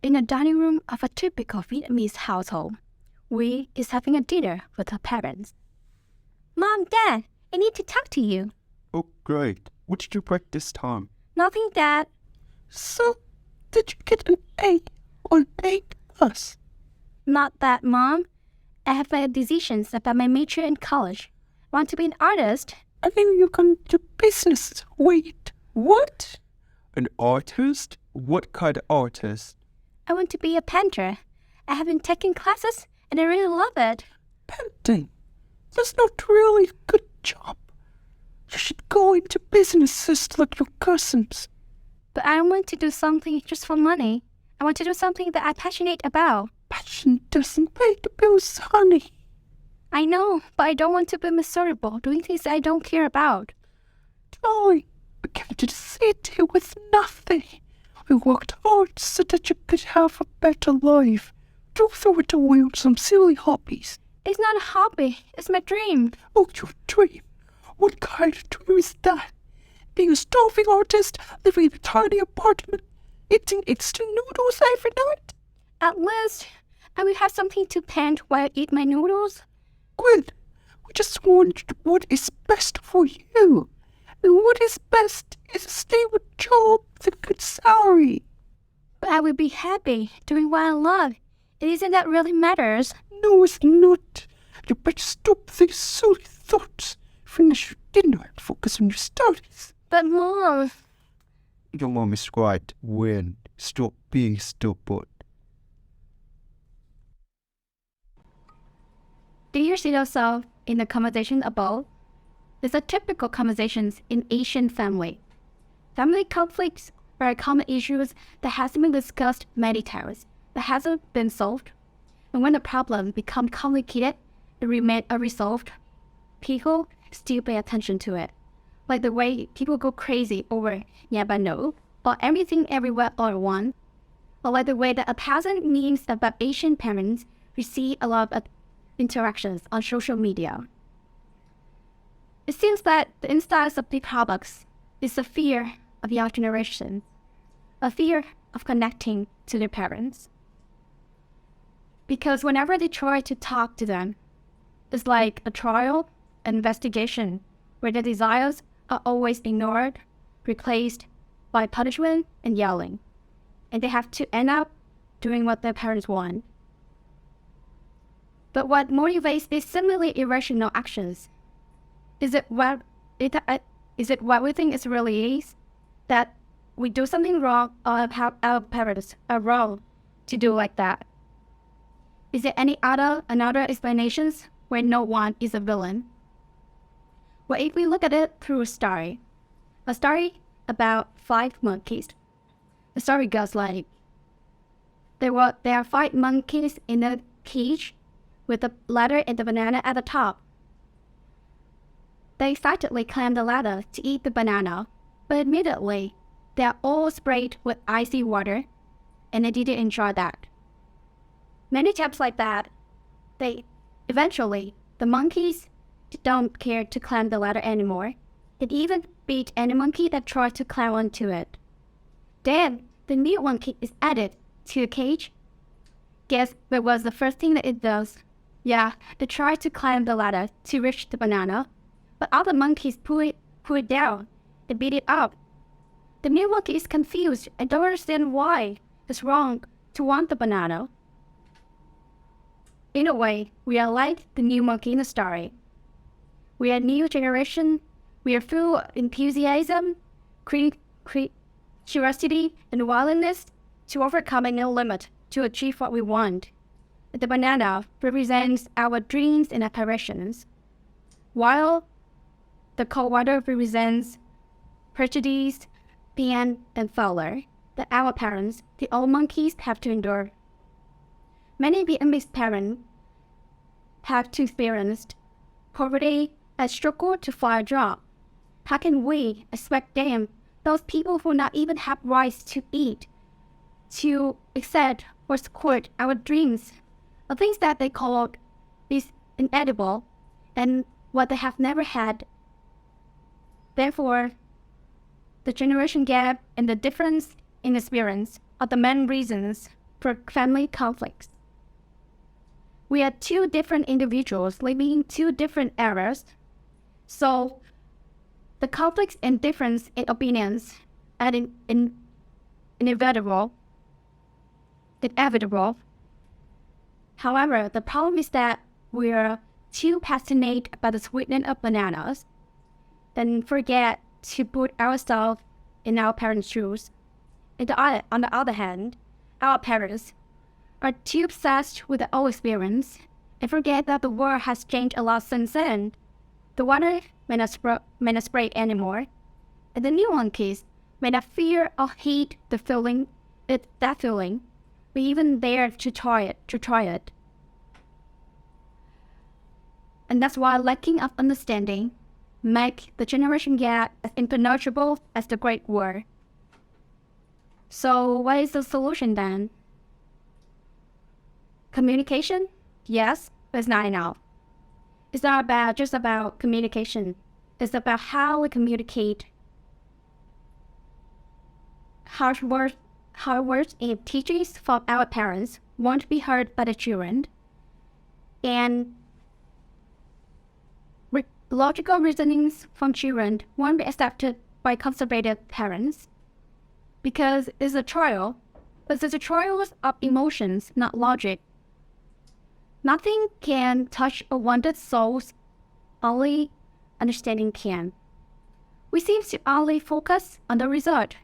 in the dining room of a typical Vietnamese household. We is having a dinner with her parents. Mom, Dad, I need to talk to you. Oh, great. What did you break this time? Nothing, Dad. So, did you get an A or an A plus? Not that, Mom. I have made decisions about my major in college. Want to be an artist? I think you're going to business. Wait, what? An artist? What kind of artist? I want to be a painter. I have been taking classes and I really love it. Painting? That's not really a good job. You should go into businesses like your cousins. But I want to do something just for money. I want to do something that I'm passionate about. Passion doesn't pay the bills, honey. I know, but I don't want to be miserable doing things I don't care about. Darling, we came to the city with nothing. We worked hard so that you could have a better life. Don't throw it away on some silly hobbies. It's not a hobby. It's my dream. Oh, your dream? What kind of dream is that? Being a starving artist, living in a tiny apartment, eating instant noodles every night? At least, I will have something to paint while I eat my noodles. Gwen, we just want what is best for you. And what is best is a stable job with a good salary. But I will be happy doing what I love. It isn't that really matters. No, it's not. You better stop these silly thoughts. Finish your dinner and focus on your studies. But Mom... Your mom is right. When? Stop being stupid. Do you see yourself in the conversation above? These are typical conversations in Asian family. Family conflicts are common issues that hasn't been discussed many times, that hasn't been solved. And when the problem becomes complicated and remain unresolved, people still pay attention to it. Like the way people go crazy over yeah but no, or everything everywhere all at once. Or like the way that 1,000 memes about Asian parents receive a lot of interactions on social media. It seems that the insights of the products is a fear of young generation, a fear of connecting to their parents. Because whenever they try to talk to them, it's like a trial, an investigation, where their desires are always ignored, replaced by punishment and yelling, and they have to end up doing what their parents want. But what motivates these seemingly irrational actions? Is it what we think it really is? That we do something wrong or our parents are wrong to do like that? Is there another explanations where no one is a villain? Well, if we look at it through a story about 5 monkeys. The story goes like, there are 5 monkeys in a cage with the ladder and the banana at the top. They excitedly climbed the ladder to eat the banana, but immediately they are all sprayed with icy water, and they didn't enjoy that. Many times like that, eventually the monkeys don't care to climb the ladder anymore, and even beat any monkey that tried to climb onto it. Then the new monkey is added to the cage. Guess what was the first thing that it does? Yeah, they try to climb the ladder to reach the banana, but other monkeys pull it down and beat it up. The new monkey is confused and don't understand why it's wrong to want the banana. In a way, we are like the new monkey in the story. We are a new generation. We are full of enthusiasm, curiosity, and willingness to overcome any limit to achieve what we want. The banana represents our dreams and aspirations, while the cold water represents prejudice, pain, and failure that our parents, the old monkeys, have to endure. Many Vietnamese parents have experienced poverty and struggle to find a job. How can we expect them, those people who not even have rights to eat, to accept or support our dreams, of things that they call is inedible and what they have never had? Therefore, the generation gap and the difference in experience are the main reasons for family conflicts. We are two different individuals living in two different eras, so the conflicts and difference in opinions are inevitable. However, the problem is that we are too passionate about the sweetness of bananas, then forget to put ourselves in our parents' shoes. On the other hand, our parents are too obsessed with the old experience and forget that the world has changed a lot since then. The water may not spray anymore, and the newborn kids may not fear or hate that feeling, but even dare to try it. And that's why lacking of understanding make the generation gap as impenetrable as the Great War. So what is the solution then? Communication? Yes, but it's not enough. It's not just about communication. It's about how we communicate. Harsh words and teachings from our parents won't be heard by the children, and logical reasonings from children won't be accepted by conservative parents, because it's a trial, but it's a trial of emotions, not logic. Nothing can touch a wounded soul, only understanding can. We seem to only focus on the result,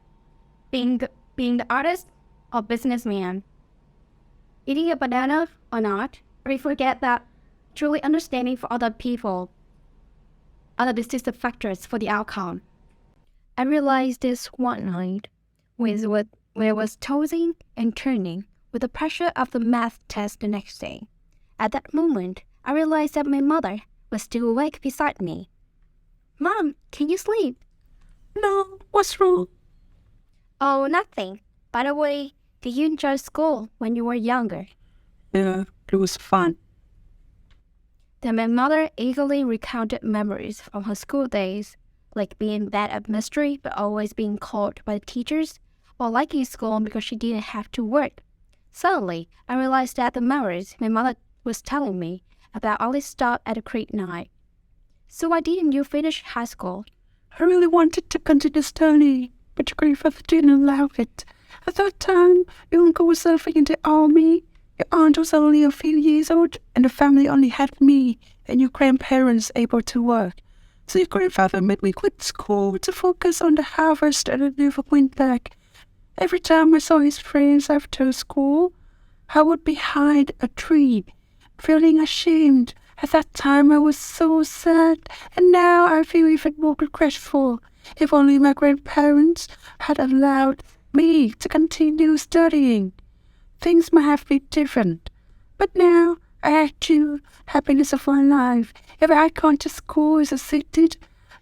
being the artist or businessman, eating a banana or not, or we forget that truly understanding for other people are the decisive factors for the outcome. I realized this one night when I was tossing and turning with the pressure of the math test the next day. At that moment, I realized that my mother was still awake beside me. "Mom, can you sleep?" No, what's wrong? "Oh, nothing. By the way, did you enjoy school when you were younger?" Yeah, it was fun. Then my mother eagerly recounted memories from her school days, like being bad at mystery but always being called by the teachers, or liking school because she didn't have to work. Suddenly, I realized that the memories my mother was telling me about only stopped at grade 9. "So why didn't you finish high school?" I really wanted to continue studying, but your grandfather didn't allow it. At that time, your uncle was serving in the army, your aunt was only a few years old, and the family only had me and your grandparents able to work. So your grandfather made me quit school to focus on the harvest and I never went back. Every time I saw his friends after school, I would be behind a tree, feeling ashamed. At that time I was so sad, and now I feel even more regretful. If only my grandparents had allowed me to continue studying, things might have been different. But now I had true happiness of my life. If I gone to school as a citizen,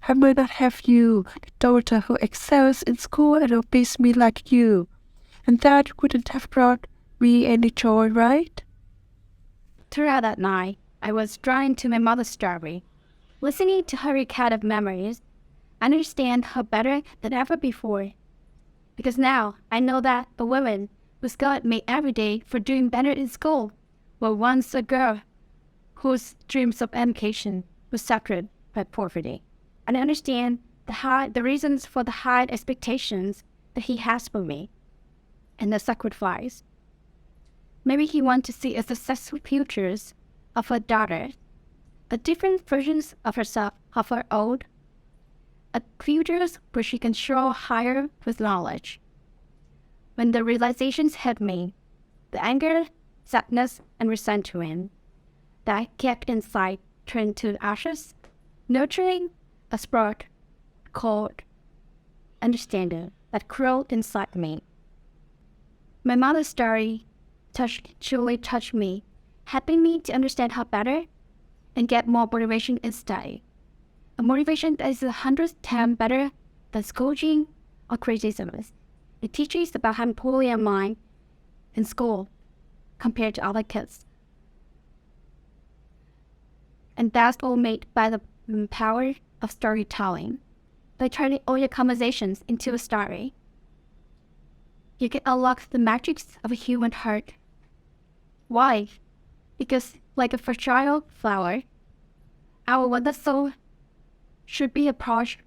I might not have you, the daughter who excels in school and obeys me like you. And that wouldn't have brought me any joy, right? Throughout that night, I was drawn to my mother's story. Listening to her recount of memories, I understand her better than ever before. Because now I know that the women whose God made every day for doing better in school were once a girl whose dreams of education was shattered by poverty. And I understand the reasons for the high expectations that he has for me and the sacrifice. Maybe he wants to see a successful futures of her daughter, a different versions of herself of her own, a futures where she can soar higher with knowledge. When the realizations hit me, the anger, sadness, and resentment that I kept inside turned to ashes, nurturing a spark called understanding that grew inside me. My mother's story truly touched me, helping me to understand her better and get more motivation in study. A motivation that is 100 times better than scolding or criticism. It teaches about how poorly am I in school compared to other kids. And that's all made by the power of storytelling, by turning all your conversations into a story. you can unlock the magic of a human heart. Why? Because, like a fragile flower, our wonder soul should be approached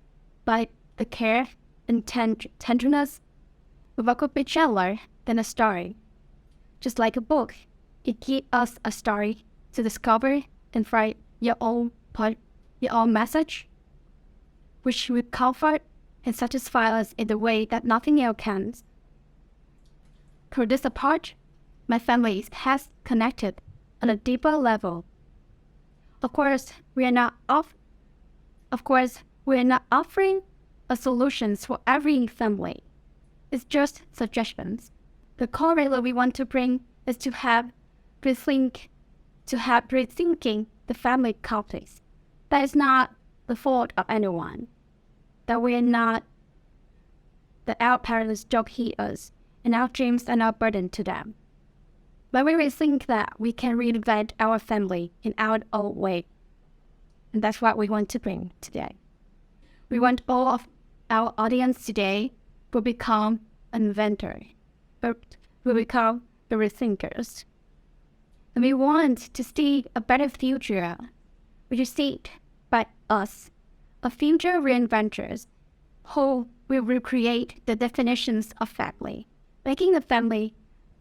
by the care and tenderness of what could be gentler than a story. Just like a book, it gives us a story to discover and write your own message, which will comfort and satisfy us in the way that nothing else can. Through this approach, my family has connected on a deeper level. Of course, we are not offering a solutions for every family. It's just suggestions. The core value we want to bring is to have rethinking the family conflicts. That is not the fault of anyone. That our parents don't hear us, and our dreams are not burden to them. But we rethink that we can reinvent our family in our own way. And that's what we want to bring today. We want all of our audience today will become an inventor, but will become the rethinkers. And we want to see a better future, which is seen by us, a future reinventors who will recreate the definitions of family, making the family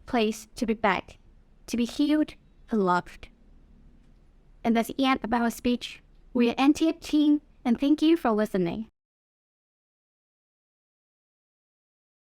place to be back, to be healed and loved. And that's the end of our speech. We are NTH team, and thank you for listening.